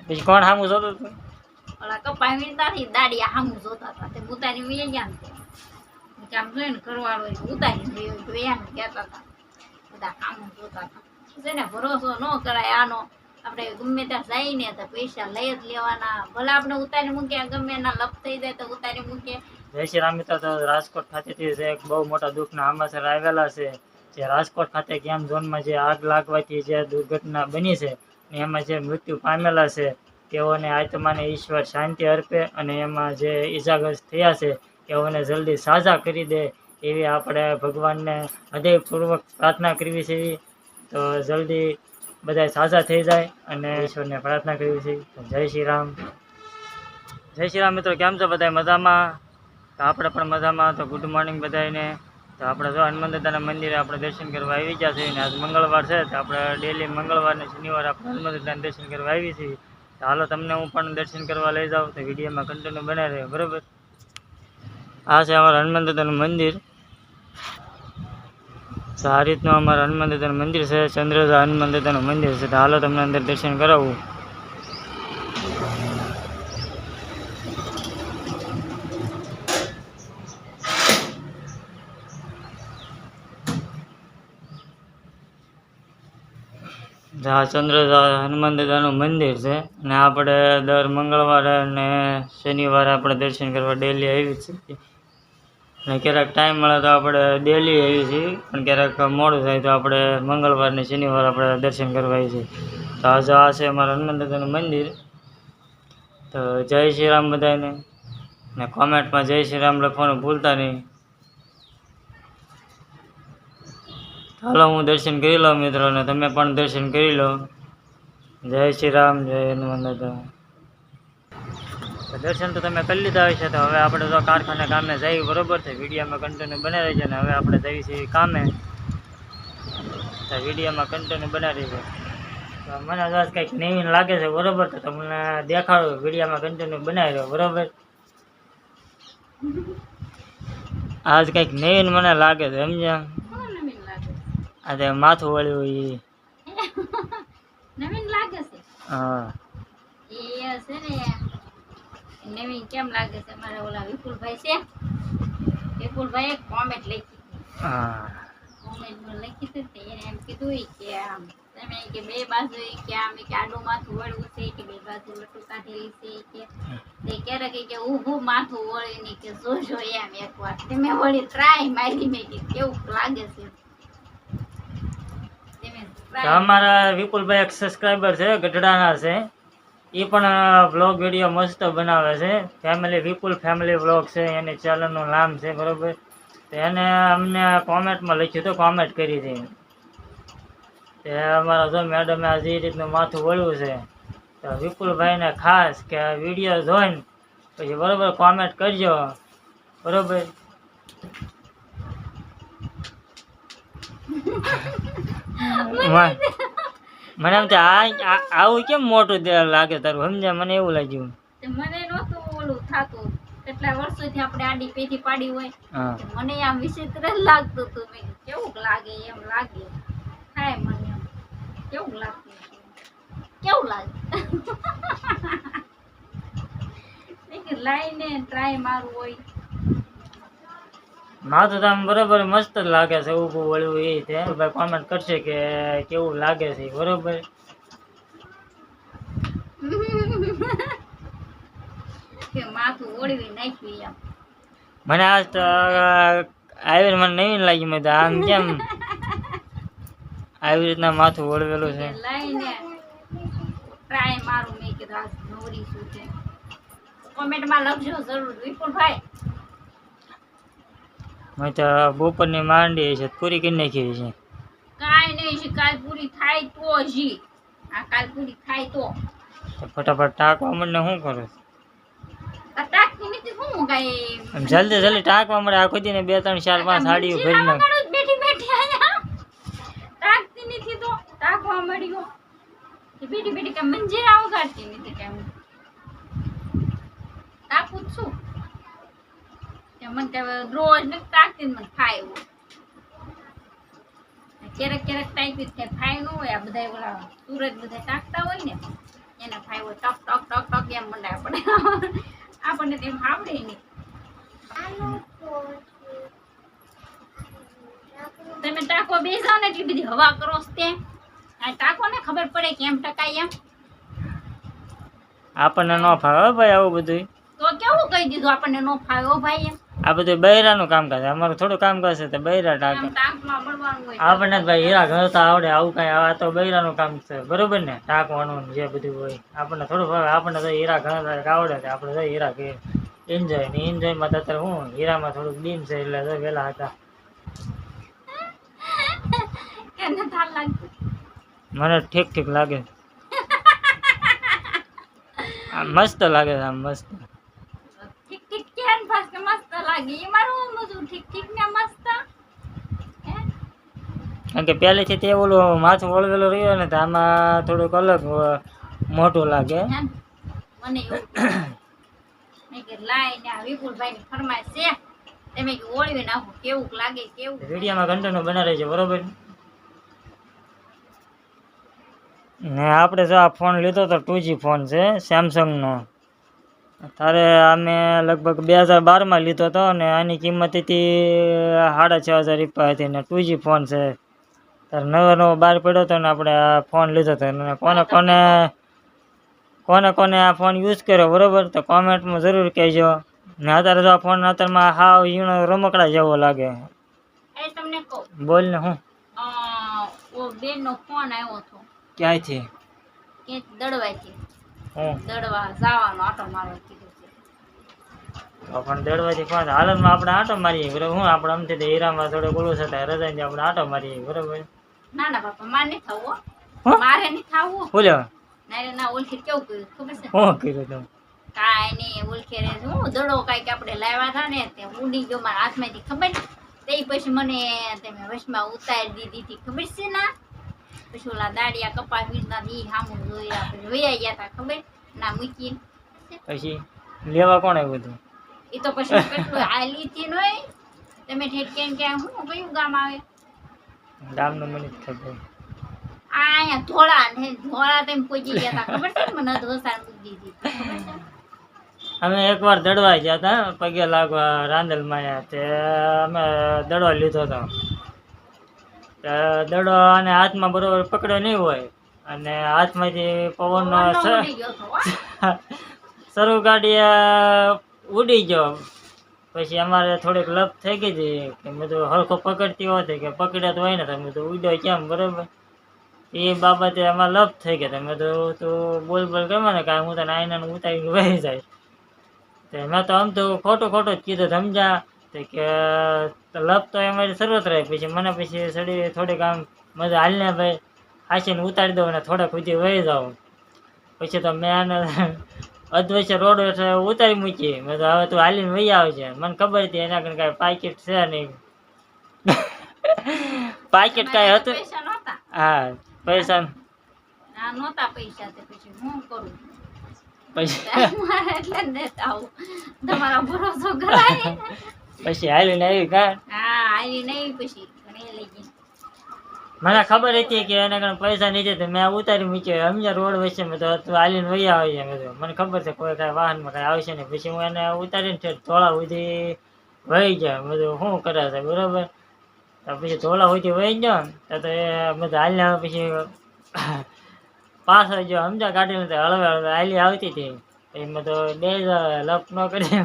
પછી કોણ સામું જોતું હતું? ઓલા કપાઈ વીણતાથી દાડિયા સામું જોતા હતા. તે ઉતારી વી ગયા ને કામ જોઈને ઘરવાળો ઉતારી જોયા એમ કહેતા હતા. બધા સામું જોતા હતા. જેને ભરોસો ન કરાય આનો, આપણે ગમે ત્યાં જઈને તો પૈસા લઈ જ લેવાના. ભલે આપણે ઉતારી મૂકીએ, ગમે એના લપ થઈ જાય તો ઉતારી મૂકીએ. જય શ્રી રામ મિત્રો. તો રાજકોટ ખાતેથી એક બહુ મોટા દુઃખના સમાચાર આવેલા છે. જે રાજકોટ ખાતે ગેમ ઝોનમાં જે આગ લાગવાથી જે દુર્ઘટના બની છે, એમાં જે મૃત્યુ પામેલા છે તેઓને આત્માને ઈશ્વર શાંતિ અર્પે અને એમાં જે ઈજાગ્રસ્ત થયા છે તેઓને જલ્દી સાજા કરી દે એવી આપણે ભગવાનને હૃદયપૂર્વક પ્રાર્થના કરવી છે. તો જલ્દી બધા સાજા થઈ જાય અને ઈશ્વરને પ્રાર્થના કરવી છે. જય શ્રી રામ. જય શ્રી રામ મિત્રો. કેમ છો બધા? મજામાં? તો આપણે પણ મજામાં. તો ગુડ મોર્નિંગ બધાને. તો આપણે જો હનુમાન દાદાના મંદિરે આપણે દર્શન કરવા આવી ગયા છીએ ને આજ મંગળવાર છે તો આપણે ડેલી મંગળવાર ને શનિવાર આપણે હનુમાન દાદાના દર્શન કરવા આવી છીએ. તો હાલો તમને હું પણ દર્શન કરવા લઈ જાઉં. તો વિડીયોમાં કન્ટિન્યુ બનાવી રહ્યો, બરાબર? આ છે અમારું હનુમાન દાદાનું મંદિર. તો આ રીતનું અમારું હનુમાન દાદાનું મંદિર છે, ચંદ્રજા હનુમાન દાદાનું મંદિર છે. તો હાલો તમને અંદર દર્શન કરાવું. આ ચંદ્રજા હનુમાન દાદાનું મંદિર છે અને આપણે દર મંગળવારે અને શનિવારે આપણે દર્શન કરવા ડેલી આવી છીએ. અને ક્યારેક ટાઈમ મળે તો આપણે ડેલી આવી છીએ, પણ ક્યારેક મોડું થાય તો આપણે મંગળવાર ને શનિવાર આપણે દર્શન કરવા આવી છીએ. તો આજે આ છે અમારા હનુમાન દાદાનું મંદિર. તો જય શ્રી રામ બધાને, ને કોમેન્ટમાં જય શ્રી રામ લખવાનું ભૂલતા નહીં. ચાલો હું દર્શન કરી લઉં મિત્રો, અને તમે પણ દર્શન કરી લો. જય શ્રી રામ, જય હનુમાન દાદા. દર્શન તો તમે કરી લીધા હશે. તો હવે આપણે તો કારખાને કામે જઈએ, બરોબર છે? વિડીયોમાં કન્ટિન્યુ બનાવી છે. અને હવે આપણે જઈએ છીએ કામે. તો વિડીયોમાં કન્ટિન્યુ બનાવી છે. તો મને આજ કંઈક નવીન લાગે છે, બરોબર? તો તમને દેખાડો, વિડીયોમાં કન્ટિન્યુ બનાવી રહ્યો, બરોબર? આજ કંઈક નવીન મને લાગે છે, સમજ્યા? આજે માથું વળ્યું એ નવીન લાગે છે. હા, એ છે ને નવીન કેમ લાગે છે? મારા ઓલા વિપુલભાઈ છે, વિપુલભાઈ એક કોમેન્ટ લખી. હા, કોમેન્ટમાં લખી હતી. એને એમ કીધું કે આમ તમે કે બે બાજુ કે આમ કે આડું માથું વળવું છે કે બે બાજુ લટું કાઢેલી છે કે તે ક્યારેક કે ઊભું માથું વળીને કે જોજો એમ એકવાર તમે વળી ટ્રાય મારી મેં કે કેવું લાગે છે. અમારા વિપુલભાઈ એક સબસ્ક્રાઈબર છે, ગઢડાના છે. એ પણ વ્લોગ વિડીયો મસ્ત બનાવે છે. ફેમિલી વિપુલ ફેમિલી વ્લોગ છે એની ચેનલનું નામ છે, બરોબર? તો એને અમને કોમેન્ટમાં લખ્યું હતું, કોમેન્ટ કરી હતી. તે અમારા જો મેડમે આજે એ રીતનું માથું વળ્યું છે. તો વિપુલભાઈને ખાસ કે વિડીયો જોઈને પછી બરોબર કોમેન્ટ કરજો, બરોબર? મને એમ આવું કેમ મોટું લાગે તારું, સમજ્યા? મને એવું લાગ્યું. મને નહોતું ઓલું થાતું. કેટલા વર્ષોથી આપણે આડી પેથી પાડી હોય, મને આમ વિચિત્ર લાગતું હતું. મેં કેવું લાગે એમ લાગે થાય મને કેવું લાગતું, કેવું લાગે લાઈને ટ્રાય મારું હોય. માથું તો આમ બરોબર મસ્ત જ લાગે છે, ઊભું વળ્યું એ છે. ભાઈ કોમેન્ટ કરશે કે કેવું લાગે છે, બરોબર? માથું ઓળવી નાખ્યું એમ. મને આજ તો આવી મને નવીન લાગ્યું. મેં આમ કેમ આવી રીતના માથું ઓળવેલું છે. લઈને ટ્રાય મારું. મેં કીધું આજ નવરી શું છે. કોમેન્ટમાં લખજો જરૂર વિપુલભાઈ. મેં તો બપોરની માંડી છે, પૂરી કરી નાખી છે. કાંઈ નહીં છે, કાલ પૂરી થાય તો જી. આ કાલ પૂરી થાય તો ફટાફટ ટાંકવા મળે. શું કરું? ટાંકતી નથી હું કાંઈ. જલ્દી જલ્દી ટાંકવા મળે. આખો દી ને 2 3 4 5 સાડીઓ ભરી નાખ. બેઠી બેઠી આયા ટાંકતી નથી તો ટાંકવા મળ્યો. બેઠી બેઠી કાંઈ મંજીરા વગાડતી નથી. કેમ ટાંકું જ છું. મને રોજ નથી ટાંકતી, મને ખાય એવું. ક્યારેક ક્યારેક ટાંકી થાય ન હોય. આ બધા ઓલા સુરત બધા ટાંકતા હોય ને એને ભાઈ હોય ટક ટક ટક ટક એમ મંડાય પડે આપણને તેમ આવડે નહીં. તમે ટાંકો બેસાવ ને એટલી બધી હવા કરો છો તે આ ટાંકો ને ખબર પડે કેમ ટકાય એમ આપણને ન ફાવે ભાઈ આવું બધું. તો કેવું કહી દીધું આપણને નો ફાવે હો ભાઈ એમ આ બધું બૈરાનું કામકાજ છે. અમારું થોડું કામકાજ છે તે બૈરા આમ ટાંકે. ટાંકમાં મળવાનું હોય આપણને તો ભાઈ હીરા ઘરતા આવડે, આવું કઈ આ તો બૈરાનું કામ છે બરોબર ને, ટાંકવાનું ને જે બધું હોય આપણને થોડું ફાવે. આપણને તો હીરા ઘણા આવડે છે, આપણે તો હીરા કે એન્જોય ને એન્જોયમાં તો અત્યારે હું હીરામાં થોડુંક ડીમ છે એટલે તો વેલા હતા. એને થાળ લાગતું મને ઠીક ઠીક લાગે. આમ મસ્ત લાગે છે, આમ મસ્ત. ઠીક ઠીક કેન પાસ કે મસ્ત લાગે એ મારું બધું ઠીક ઠીક ને મસ્ત હે કારણ કે પહેલેથી તે ઓલું માથું વળવેલું રહ્યો ને તો આમાં થોડુંક અલગ મોટું લાગે. હે? મને એવું મેં કે લાઈ ને આ વિપુલભાઈ ની ફરમાઈશ છે તમે કે ઓળવી નાખો કેવું લાગે કેવું વિડીયોમાં કન્ટિન્યુ બનાવે છે બરોબર ને. આપણે જો આ ફોન લીધો તો 2G ફોન છે સેમસંગનો. તારે અમે લગભગ 2012માં લીધો હતો અને આની કિંમત હતી 6,500 રૂપિયા હતી ને 2G ફોન છે. તારે નવો બહાર પડ્યો હતો ને આપણે આ ફોન લીધો હતો ને કોને આ ફોન યુઝ કર્યો બરોબર તો કોમેન્ટમાં જરૂર કહેજો. ને અત્યારે જો આ ફોન અત્યારમાં હાવ ઈણો રમકડા જેવો લાગે. એ તમને કહું બોલ ને હું ઓ બેન નો ફોન આવ્યો હતો ક્યાંયથી કે દડવાથી હું દડવા જવાનો આટો મારવા કીધું છે તો પણ દડવાથી ફોન હાલતમાં આપણે આંટો મારીએ બરોબર. હું આપણે અમથી તો હીરામાં થોડો બોલું છે રજાથી આપણે આંટો મારીએ બરોબર. ના ના બાપા મારે નહીં થવું હો? મારે નહીં થવું બોલો ના રે ના ઓળખી કેવું કર્યું ખબર છે શું કર્યું તમે? કાંઈ નહીં ઓળખે રે હું દડો કાંઈક આપણે લાવ્યા હતા ને તે ઉડી ગયો મારા હાથમાંથી ખબર તે પછી મને તમે વશમાં ઉતારી દીધી હતી ખબર છે ના પછી ઓલા દાડિયા કપા વીજના ઈ સામું જોઈ આપણે વૈયા ગયા હતા ખબર ના મૂકીને પછી લેવા કોણ આવ્યું હતું? એ તો પછી કેટલું હાલી હતી નોય તમે ઠેઠ કેમ ક્યાં હું કયું ગામ આવે ગામનું મને જ ખબર. આ અહીંયા ધોળા ને ધોળા તેમ પહોંચી ગયા હતા ખબર છે ને મને ધોસાર મૂકી દીધી ખબર છે અમે એકવાર દડવા ગયા હતા પગે લાગવા રાંદલમાં આવ્યા તે અમે દડો લીધો હતો. દડો અને હાથમાં બરોબર પકડ્યો નહીં હોય અને હાથમાંથી પવનનો ઉડી ગયો હતો હો. શરૂ ગાડી ઉડી ગયો. પછી અમારે થોડીક લપ થઈ ગઈ હતી કે મેં તો હરખો પકડતી હોત કે પકડ્યા તો હોય ને તમે તો ઉડ્યો કેમ બરોબર. એ બાબતે અમારે લપ થઈ ગયા તમે તો તું બોલ ગમે ને કાંઈ હું તને આઈનાને ઉતારીને વહી જાય. તો મેં તો આમ તો ખોટું જ કીધું સમજા તો કે લપ તો અમારી શરૂઆત રહી. પછી મને પછી સડી થોડીક આમ મજા હાલને ભાઈ હાંસીને ઉતારી દઉં ને થોડાક સુધી વહી જાઉં. પછી તો મેં આને અધવચ્ચે રોડ ઉતારી મૂકી. મેં તો હવે તું હાલીને વહી આવજે. મને ખબર હતી એના કારણે કાંઈ પાકીટ છે નહીં. પાકીટ કાંઈ હતું પૈસા નહોતા હા પૈસા ના નહોતા પૈસા તે પછી હું કરું પછી મારે એટલે જ દેતા આવું તમારો ભરોસો કરાય પછી હાલીને આવી કા. હા આવી નહીં પછી ઘણી લઈ ગઈ મને ખબર હતી કે એના કારણે પૈસા નહીં છે મેં ઉતારી મૂક્યો સમજ્યા રોડ વચ્ચે. મેં તો તું હાલીને વહી આવે છે. મેં તો મને ખબર છે કોઈ કાંઈ વાહનમાં કાંઈ આવશે નહીં. પછી હું એને ઉતારીને છે ધોળા સુધી વહી ગયા. મેં તો શું કરે છે બરોબર. તો પછી ધોળા સુધી વહી ગયો ને તો એ મેં તો હાલીને આવે પછી પાછો જો સમજા ગાડીને તો હળવે હાલી આવતી હતી. પછી મેં તો બે લપ ન કરી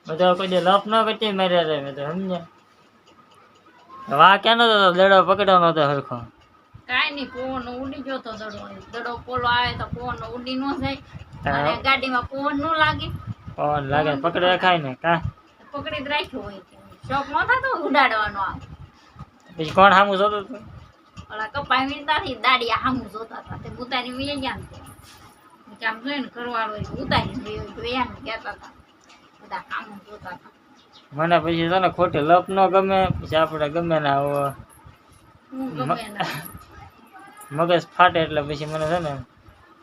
મેં તો કોઈ લપ ન કરતી મારે મેં તો સમજ્યા. વાહ ક્યાં નતો દડો પકડ્યો નતો હરખો. કાંઈ નહીં પવન ઉડી ગયો તો દડો પોલો આવે તો પવન ઉડી ન જાય અને ગાડીમાં પવન ન લાગે પવન લાગે પકડી રખાય ને કા. પકડી જ રાખ્યો હોય શોખ ન થતો ઉડાડવાનો આમ પછી કોણ સામું જોતું હતું? ઓલા કપાઈ વીણતાથી દાડિયા સામું જોતા હતા તે ઉતારી વી ગયા ને કે આમ જોઈને કરવાળો ઉતારી જોયા ને કહેતા હતા બધા સામું જોતા હતા મને પછી છે ને ખોટી લપ ન ગમે. પછી આપણે ગમે ને આવો હું ગમે ના મગજ ફાટે એટલે પછી મને છે ને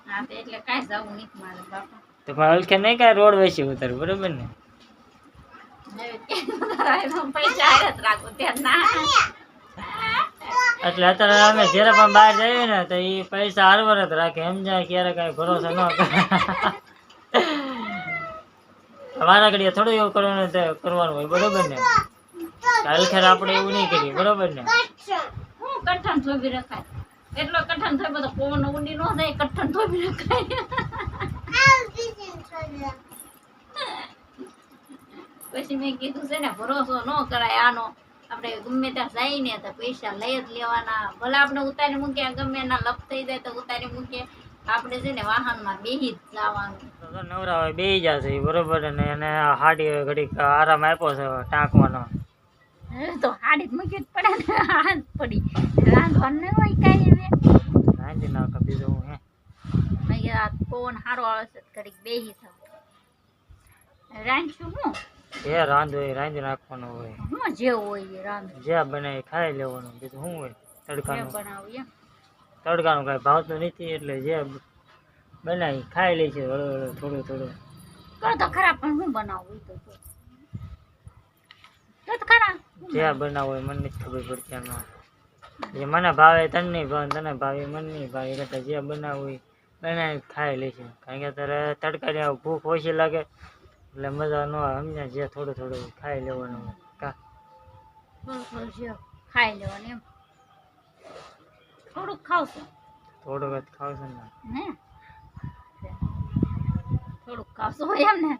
હા તે એટલે કાંઈ જવું નહીં મારે બાપા તો પણ હલકે નહીં કાંઈ રોડ વેચી ઉતાર બરોબર ને. હવે કે પૈસા હારે જ રાખો ત્યાં ના એટલે અત્યારે અમે જ્યારે પણ બહાર જઈએ ને તો એ પૈસા હારવાર જ રાખે, સમજાય ક્યારે કઈ ભરોસો ન કરે. તમારા ઘડીએ થોડું એવું કરવાનું હોય, બરોબર ને? કાલખેર આપણે એવું નહીં કરીએ, બરોબર ને? હું કઠણ થોભી રખાય, એટલો કઠણ થાય બધો પવન ઉડી ન જાય, કઠણ થોભી રખાય. પછી મેં કીધું છે ને ભરોસો ન કરાય આનો. આપણે ગમે ત્યાં જાય ને તો પૈસા લઈ જ લેવાના, ભલે આપણે ઉતારી મૂકીએ, ગમે એના લપ થઈ જાય તો ઉતારી મૂકીએ, આપણે છે ને વાહનમાં બેહી જ જવાનું. તો નવરા હોય બેહી જશે, બરોબર ને? એને હાડી ઘડીક આરામ આપ્યો છે ટાંકવાનો. તો હાડી મૂકી જ પડે ને, હાથ પડી રાંધવાનું ન હોય કાંઈ. હવે રાંધી નાખો બીજું હું. મેં કીધું આ પવન સારો આવે છે ઘડીક બેહી થાવ. રાંધશું હું જે રાંધો એ રાંધી નાખવાનું હોય, હું જેવું હોય એ રાંધું, જે બનાવી ખાઈ લેવાનું, બીજું શું હોય? જે તડકાનું બનાવું એમ. તડકાનું કઈ ભાવતું નથી, એટલે જે બનાવી ખાઈ લે છે થોડું થોડું. કરો તો ખરા, પણ હું બનાવું એ તો જો. તો ખરા જે બનાવો એ મને નથી ખબર પડતી આમાં. જે મને ભાવે તને નહીં ભાવે, તને ભાવે મને નહીં ભાવે, એ કરતા જે બનાવવું એ બનાવી ખાઈ લે છે. કારણ કે અત્યારે તડકાની ભૂખ ઓછી લાગે એટલે મજા ન આવે, સમજ્યા? જે થોડું થોડું ખાઈ લેવાનું હોય. કા થોડું જે ખાઈ લેવાનું એમ. થોડુંક ખાવશું થોડુંક જ ખાવશે ને. ને, થોડુંક ખાવશું એમ ને.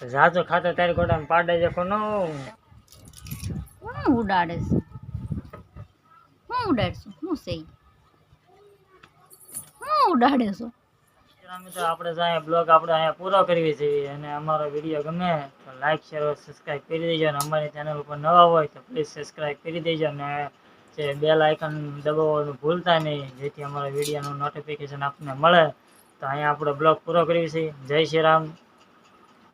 ઝાઝો ખાતો તારી ગોડામાં પાડે જખો ન હું ઉડાડે છે, હું ઉડાડશું, હું સહી હું ઉડાડે છું. તો આપણે અહીંયા બ્લોગ આપણે અહીંયા પૂરો કરવી જોઈએ, અને અમારો વિડીયો ગમે તો લાઈક શેર સબસ્ક્રાઈબ કરી દેજો, અને અમારી ચેનલ ઉપર નવા હોય તો પ્લીઝ સબસ્ક્રાઈબ કરી દેજો, અને જે બેલ આઇકન દબાવવાનું ભૂલતા નહીં, જેથી અમારા વિડીયોનું નોટિફિકેશન આપણને મળે. તો અહીંયા આપણો બ્લોગ પૂરો કરવી છે. જય શ્રી રામ.